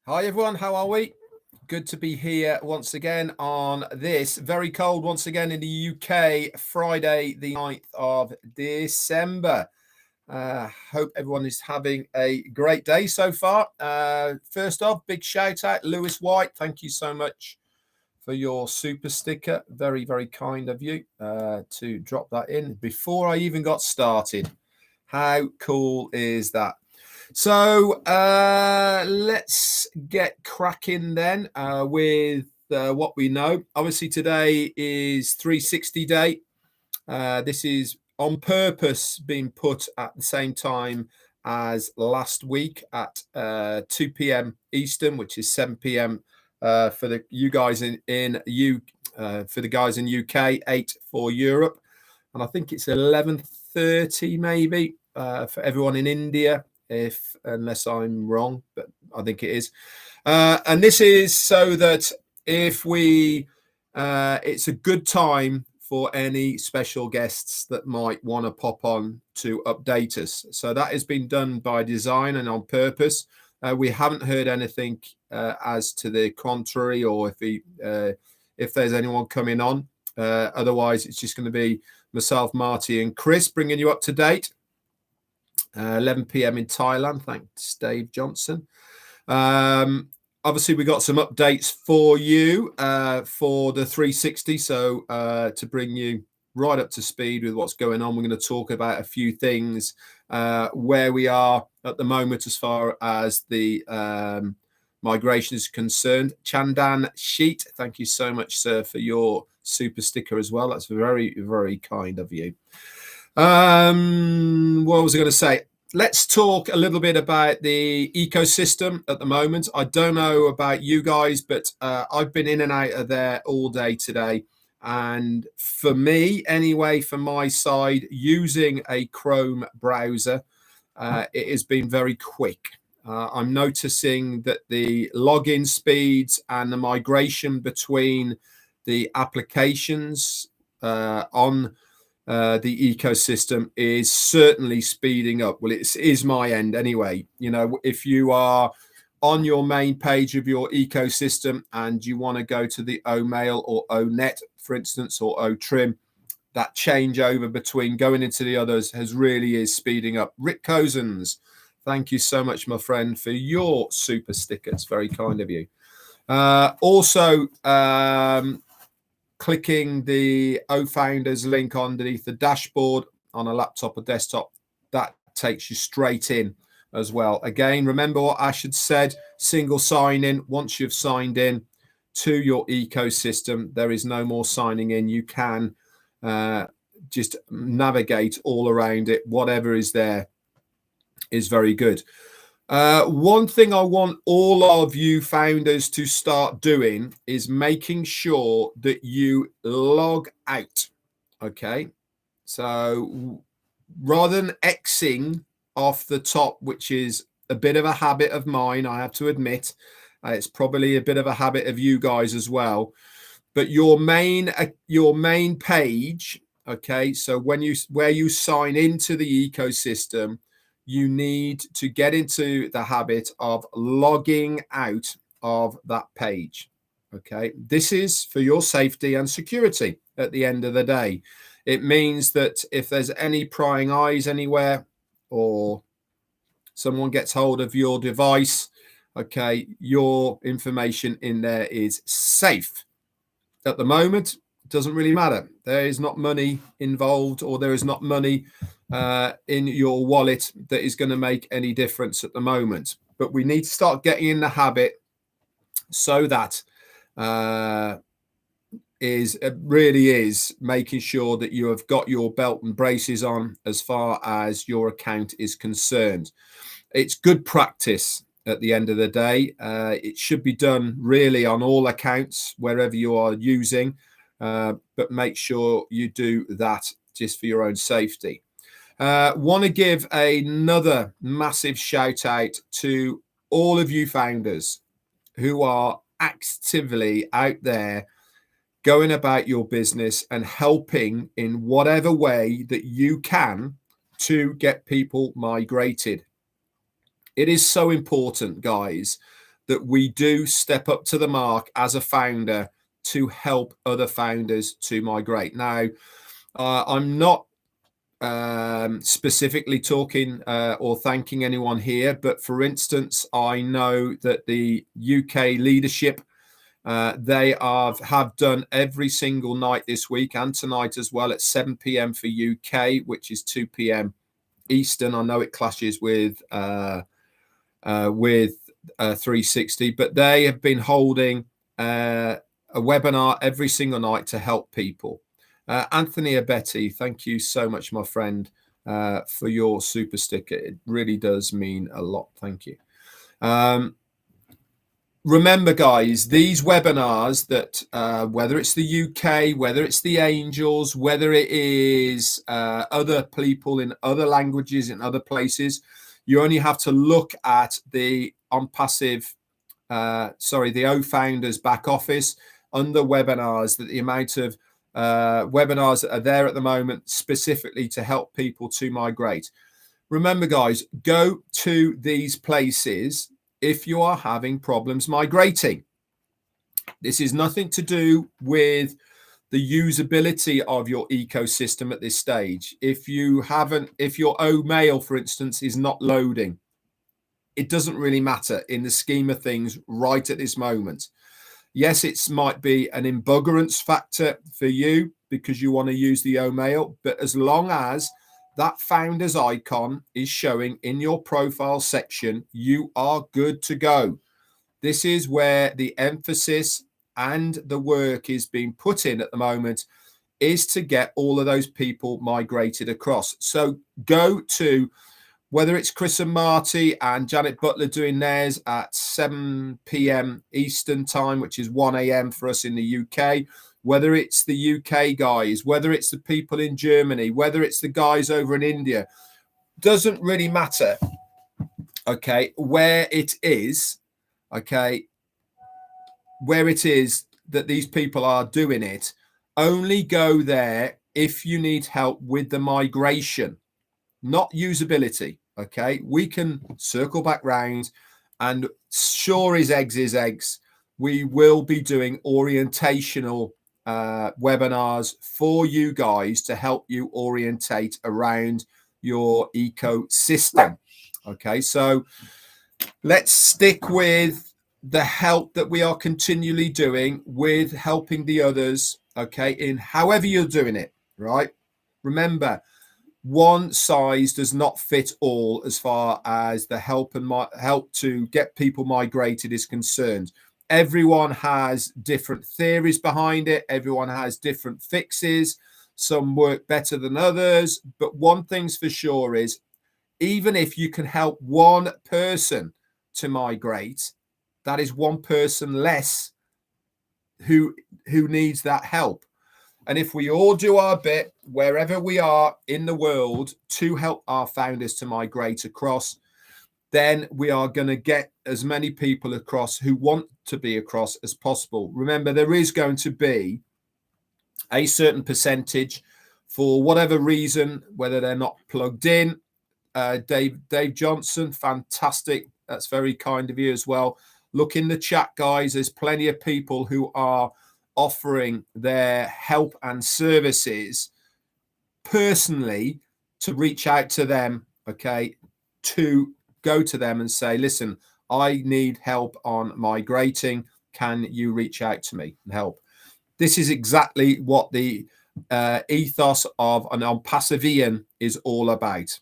Hi everyone, how are we? Good to be here once again on this very cold once again in the UK, Friday the 9th of December. Hope everyone is having a great day so far. First off, big shout out, Lewis White. Thank you so much for your super sticker. Very, very kind of you to drop that in before I even got started. How cool is that? So let's get cracking then with what we know. Obviously, today is 360 day. This is on purpose being put at the same time as last week at 2 p.m. Eastern, which is 7 p.m. For the you guys for the guys in UK, 8 for Europe, and I think it's 11:30 maybe for everyone in India, unless I'm wrong, but I think it is. And this is so that if we, it's a good time for any special guests that might want to pop on to update us. So that has been done by design and on purpose. We haven't heard anything as to the contrary, or if there's anyone coming on. Otherwise, it's just going to be myself, Marty, and Chris bringing you up to date. 11 p.m. in Thailand. Thanks, Dave Johnson. Obviously, we got some updates for you for the 360. So to bring you right up to speed with what's going on, we're going to talk about a few things where we are at the moment as far as the migration is concerned. Chandan Sheet, thank you so much, sir, for your super sticker as well. That's very, very kind of you. What was I going to say? Let's talk a little bit about the ecosystem at the moment. I don't know about you guys, but I've been in and out of there all day today. And for me, anyway, from my side, using a Chrome browser, it has been very quick. I'm noticing that the login speeds and the migration between the applications on the ecosystem is certainly speeding up. Well, it is my end anyway. You know, if you are on your main page of your ecosystem and you want to go to the OMail or ONet, for instance, or OTrim, that changeover between going into the others really is speeding up. Rick Cozens, thank you so much, my friend, for your super sticker. It's very kind of you. Also, clicking the OFounders link underneath the dashboard on a laptop or desktop, that takes you straight in as well. Again, remember what Ash had said, single sign in. Once you've signed in to your ecosystem, there is no more signing in. You can just navigate all around it. Whatever is there is very good. One thing I want all of you founders to start doing is making sure that you log out. Okay. So rather than Xing off the top, which is a bit of a habit of mine, I have to admit, it's probably a bit of a habit of you guys as well. But your main page, okay. So where you sign into the ecosystem, you need to get into the habit of logging out of that page. Okay, this is for your safety and security at the end of the day. It means that if there's any prying eyes anywhere or someone gets hold of your device, okay, your information in there is safe. At the moment, it doesn't really matter. There is not money involved, or there is not money in your wallet that is going to make any difference at the moment. But we need to start getting in the habit so that it really is making sure that you have got your belt and braces on as far as your account is concerned. It's good practice at the end of the day. It should be done really on all accounts wherever you are using, but make sure you do that just for your own safety. Want to give another massive shout out to all of you founders who are actively out there going about your business and helping in whatever way that you can to get people migrated. It is so important, guys, that we do step up to the mark as a founder to help other founders to migrate. Now, I'm not specifically talking or thanking anyone here, but for instance, I know that the UK leadership, they have done every single night this week and tonight as well at 7 p.m. for UK, which is 2 p.m. Eastern. I know it clashes with 360, but they have been holding a webinar every single night to help people. Anthony Abeti, thank you so much, my friend, for your super sticker. It really does mean a lot. Thank you. Remember, guys, these webinars that whether it's the UK, whether it's the Angels, whether it is other people in other languages in other places, you only have to look at the Onpassive, the O Founders back office under webinars, that the amount of webinars that are there at the moment specifically to help people to migrate. Remember, guys, go to these places if you are having problems migrating. This is nothing to do with the usability of your ecosystem at this stage. If your O mail, for instance, is not loading, it doesn't really matter in the scheme of things right at this moment. Yes, it might be an embuggerance factor for you because you want to use the O mail, but as long as that founder's icon is showing in your profile section, you are good to go. This is where the emphasis and the work is being put in at the moment, is to get all of those people migrated across. So go to, whether it's Chris and Marty and Janet Butler doing theirs at 7 p.m. Eastern time, which is 1 a.m. for us in the UK, whether it's the UK guys, whether it's the people in Germany, whether it's the guys over in India, doesn't really matter, okay, where it is, okay, where it is that these people are doing it. Only go there if you need help with the migration, not usability, okay? We can circle back round, and sure as eggs is eggs, we will be doing orientational webinars for you guys to help you orientate around your ecosystem. Okay, so let's stick with the help that we are continually doing with helping the others, okay, in however you're doing it, right? Remember, one size does not fit all as far as the help to get people migrated is concerned. Everyone has different theories behind it. Everyone has different fixes. Some work better than others. But one thing's for sure is, even if you can help one person to migrate, that is one person less who needs that help. And if we all do our bit wherever we are in the world to help our founders to migrate across, then we are going to get as many people across who want to be across as possible. Remember, there is going to be a certain percentage for whatever reason, whether they're not plugged in. Dave Johnson, fantastic. That's very kind of you as well. Look in the chat, guys. There's plenty of people who are offering their help and services personally to reach out to them, okay, to go to them and say, listen, I need help on migrating. Can you reach out to me and help? This is exactly what the ethos of an Onpassivean is all about.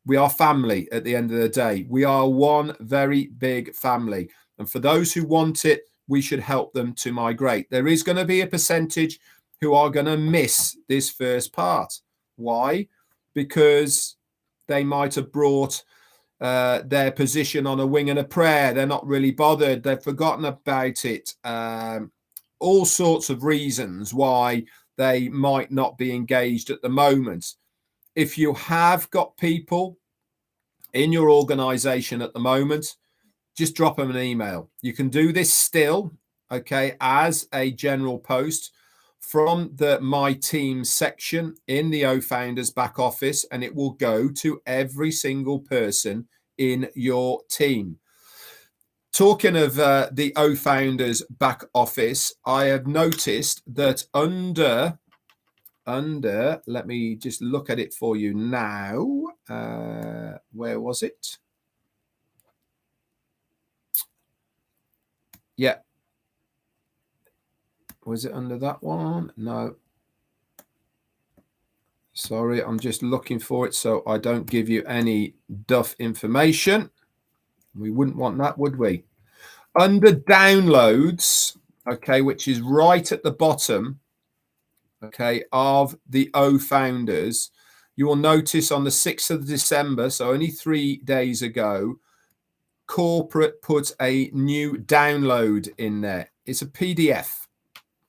We are family at the end of the day. We are one very big family. And for those who want it, we should help them to migrate. There is going to be a percentage who are going to miss this first part. Why? Because they might have brought their position on a wing and a prayer. They're not really bothered. They've forgotten about it. All sorts of reasons why they might not be engaged at the moment. If you have got people in your organization at the moment, just drop them an email. You can do this still, okay, as a general post from the My Team section in the O Founders back office, and it will go to every single person in your team. Talking of the O Founders back office, I have noticed that under, let me just look at it for you now. Where was it? Yeah. Was it under that one? No. Sorry, I'm just looking for it so I don't give you any duff information. We wouldn't want that, would we? Under downloads, okay, which is right at the bottom, okay, of the O Founders, you will notice on the 6th of December, so only 3 days ago, corporate put a new download in there. It's a PDF,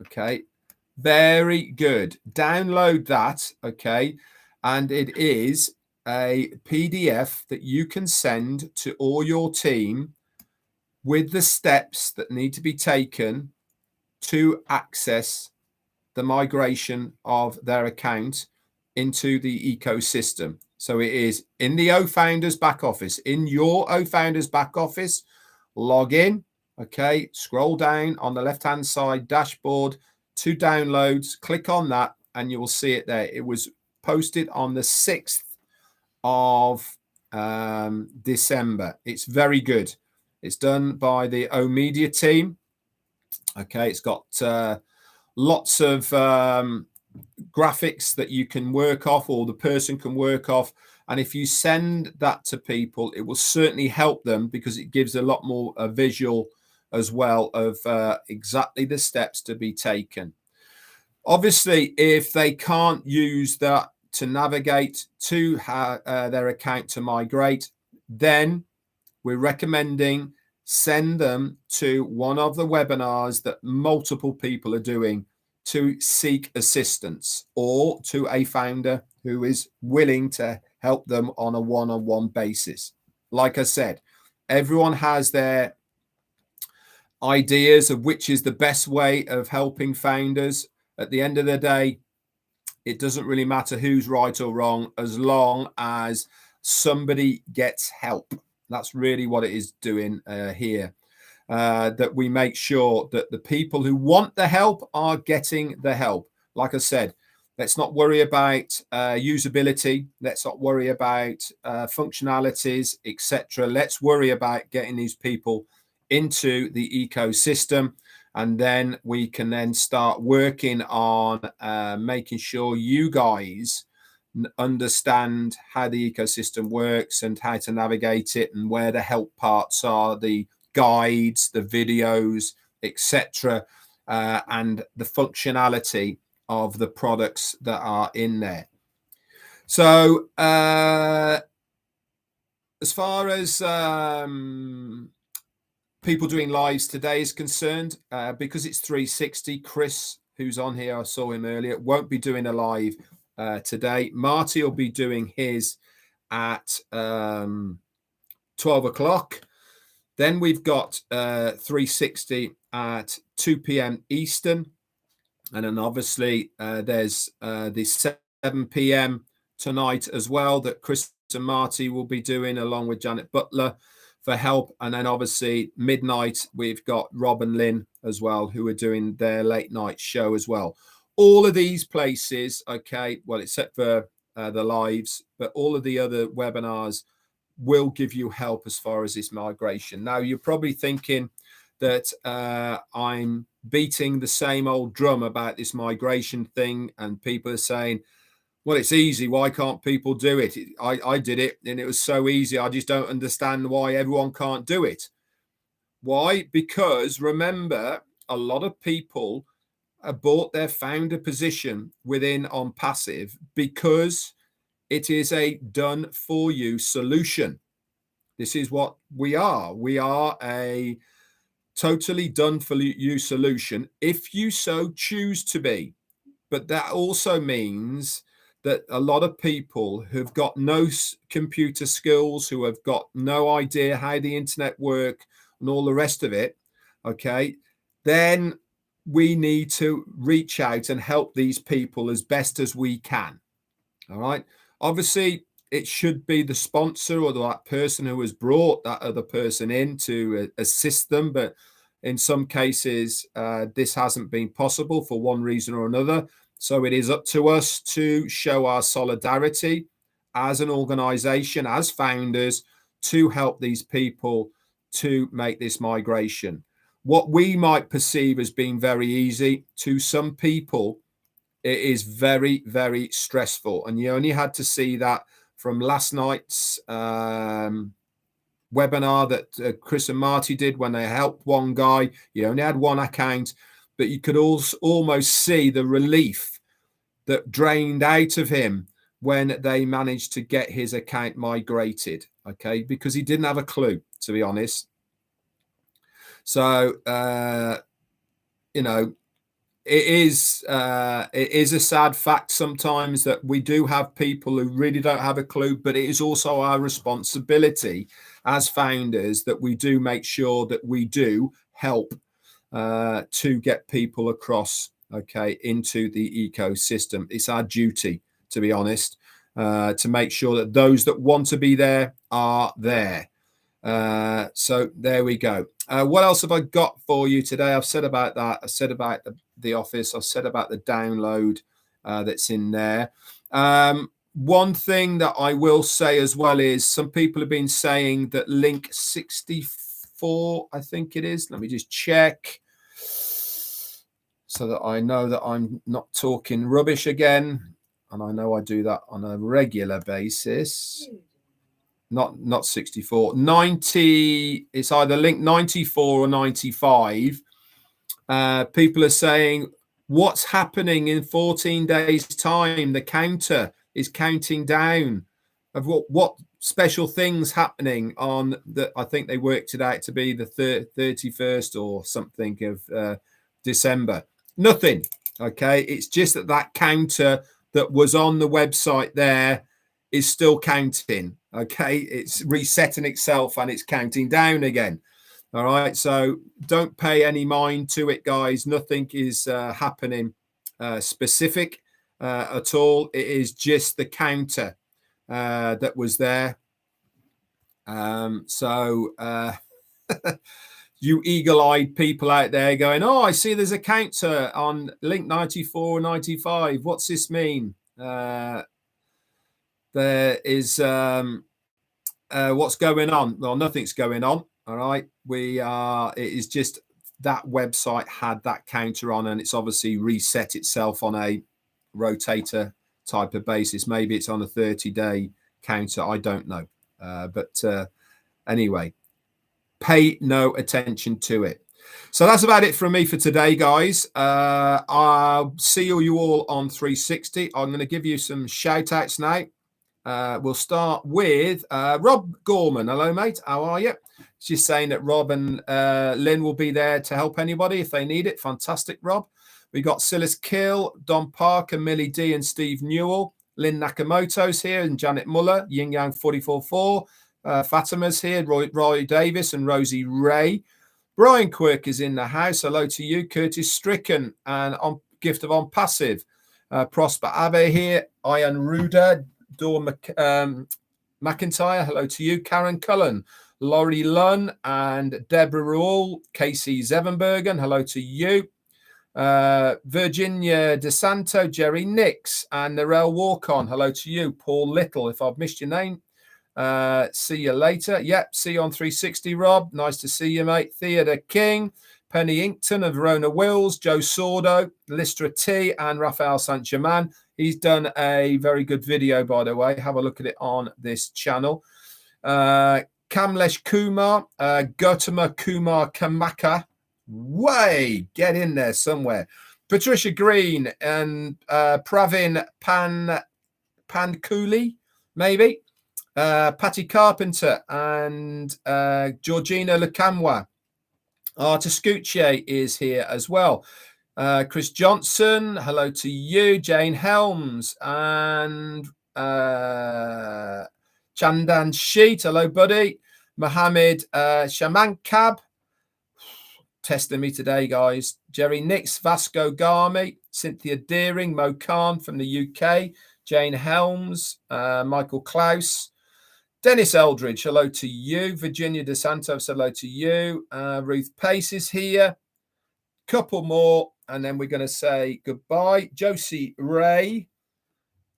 okay, very good. Download that, okay, and it is a PDF that you can send to all your team with the steps that need to be taken to access the migration of their account into the ecosystem. So it is in the O Founders back office, in your O Founders back office, log in, okay, scroll down on the left-hand side dashboard to downloads, click on that, and you will see it there. It was posted on the 6th of December. It's very good. It's done by the O Media team. Okay, it's got lots of graphics that you can work off, or the person can work off. And if you send that to people, it will certainly help them, because it gives a lot more visual as well of exactly the steps to be taken. Obviously, if they can't use that to navigate to their account to migrate, then we're recommending send them to one of the webinars that multiple people are doing to seek assistance, or to a founder who is willing to help them on a one-on-one basis. Like I said, everyone has their ideas of which is the best way of helping founders. At the end of the day, it doesn't really matter who's right or wrong, as long as somebody gets help. That's really what it is doing here. That we make sure that the people who want the help are getting the help. Like I said, let's not worry about usability. Let's not worry about functionalities, etc. Let's worry about getting these people into the ecosystem, and then we can then start working on making sure you guys understand how the ecosystem works and how to navigate it, and where the help parts are, the guides, the videos, etc., and the functionality of the products that are in there. So as far as people doing lives today is concerned, because it's 360, Chris, who's on here, I saw him earlier, won't be doing a live today. Marty will be doing his at 12 o'clock. Then we've got 360 at 2 p.m. Eastern. And then obviously there's the 7 p.m. tonight as well that Chris and Marty will be doing, along with Janet Butler for help. And then obviously midnight, we've got Rob and Lynn as well, who are doing their late night show as well. All of these places, okay, well, except for the lives, but all of the other webinars will give you help as far as this migration. Now, you're probably thinking that I'm beating the same old drum about this migration thing, and people are saying, well, it's easy, why can't people do it? I did it and it was so easy. I just don't understand why everyone can't do it. Why? Because remember, a lot of people bought their founder position within Onpassive because it is a done for you solution. This is what we are. We are a totally done for you solution, if you so choose to be. But that also means that a lot of people who've got no computer skills, who have got no idea how the internet work and all the rest of it, okay, then we need to reach out and help these people as best as we can. All right. Obviously, it should be the sponsor or that person who has brought that other person in to assist them. But in some cases, this hasn't been possible for one reason or another. So it is up to us to show our solidarity as an organization, as founders, to help these people to make this migration. What we might perceive as being very easy, to some people, it is very, very stressful. And you only had to see that from last night's webinar that Chris and Marty did when they helped one guy. You only had one account, but you could also almost see the relief that drained out of him when they managed to get his account migrated, okay, because he didn't have a clue, to be honest. So, you know, it is a sad fact sometimes that we do have people who really don't have a clue, but it is also our responsibility as founders that we do make sure that we do help to get people across, okay, into the ecosystem. It's our duty, to be honest, to make sure that those that want to be there are there. So there we go. What else have I got for you today? I've said about that. I said about the office. I've said about the download that's in there. One thing that I will say as well is some people have been saying that link 64, I think it is. Let me just check so that I know that I'm not talking rubbish again. And I know I do that on a regular basis. Not 64, 90. It's either link 94 or 95. People are saying, what's happening in 14 days time? The counter is counting down of what special things happening on the, I think they worked it out to be the 31st or something of December. Nothing. Okay. It's just that counter that was on the website there is still counting. Okay, it's resetting itself and it's counting down again. All right, so don't pay any mind to it, guys. Nothing is happening specific at all. It is just the counter that was there. You eagle-eyed people out there going, oh, I see there's a counter on link 94 or 95. What's this mean? There is what's going on? Well, nothing's going on. All right, it is just that website had that counter on, and it's obviously reset itself on a rotator type of basis. Maybe it's on a 30-day counter. I don't know, but anyway, pay no attention to it. So that's about it from me for today, guys. I'll see you all on 360. I'm going to give you some shout outs now. We'll start with Rob Gorman. Hello, mate. How are you? She's saying that Rob and Lynn will be there to help anybody if they need it. Fantastic, Rob. We got Silas Kill, Don Parker, Millie D, and Steve Newell. Lynn Nakamoto's here and Janet Muller. Yin Yang 44.4. Fatima's here. Roy Davis and Rosie Ray. Brian Quirk is in the house. Hello to you. Curtis Stricken and Gift of Onpassive. Prosper Abe here. Ian Ruder. Dawn McIntyre, hello to you. Karen Cullen, Laurie Lunn, and Deborah Ruhl. Casey Zevenbergen, hello to you. Virginia DeSanto, Jerry Nix, and Narelle Walkon, hello to you. Paul Little, if I've missed your name. See you later. Yep, see you on 360, Rob. Nice to see you, mate. Theodore King, Penny Inkton of Verona Wills, Joe Sordo, Listra T, and Raphael Saint-Germain. He's done a very good video, by the way. Have a look at it on this channel. Kamlesh Kumar, Gautama Kumar Kamaka. Way, get in there somewhere. Patricia Green and Pravin Pankuli, maybe. Patty Carpenter and Georgina Lakamwa. Artascucci is here as well. Chris Johnson, hello to you. Jane Helms and Chandan Sheet, hello, buddy. Mohammed Shamankab, testing me today, guys. Jerry Nix, Vasco Garmy, Cynthia Deering, Mo Khan from the UK, Jane Helms, Michael Klaus, Dennis Eldridge, hello to you. Virginia DeSantos, hello to you. Ruth Pace is here. Couple more, and then we're going to say goodbye. Josie Ray.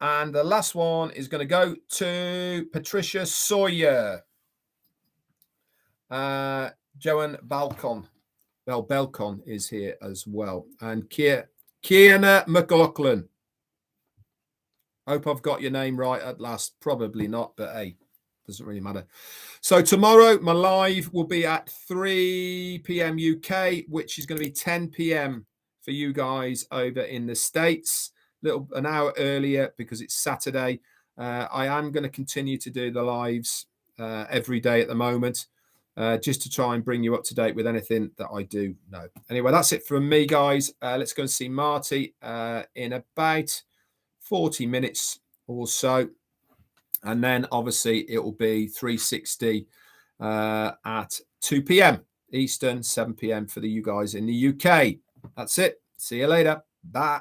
And the last one is going to go to Patricia Sawyer. Joan Balcon. Well, Belcon is here as well. And Kiana McLaughlin. Hope I've got your name right at last. Probably not, but hey, doesn't really matter. So tomorrow, my live will be at 3 p.m. UK, which is going to be 10 p.m. for you guys over in the States. An hour earlier because it's Saturday. I am going to continue to do the lives every day at the moment, just to try and bring you up to date with anything that I do know. Anyway, that's it from me, guys. Let's go and see Marty in about 40 minutes or so. And then obviously it will be 360 at 2 p.m. Eastern, 7 p.m. for you guys in the UK. That's it. See you later. Bye.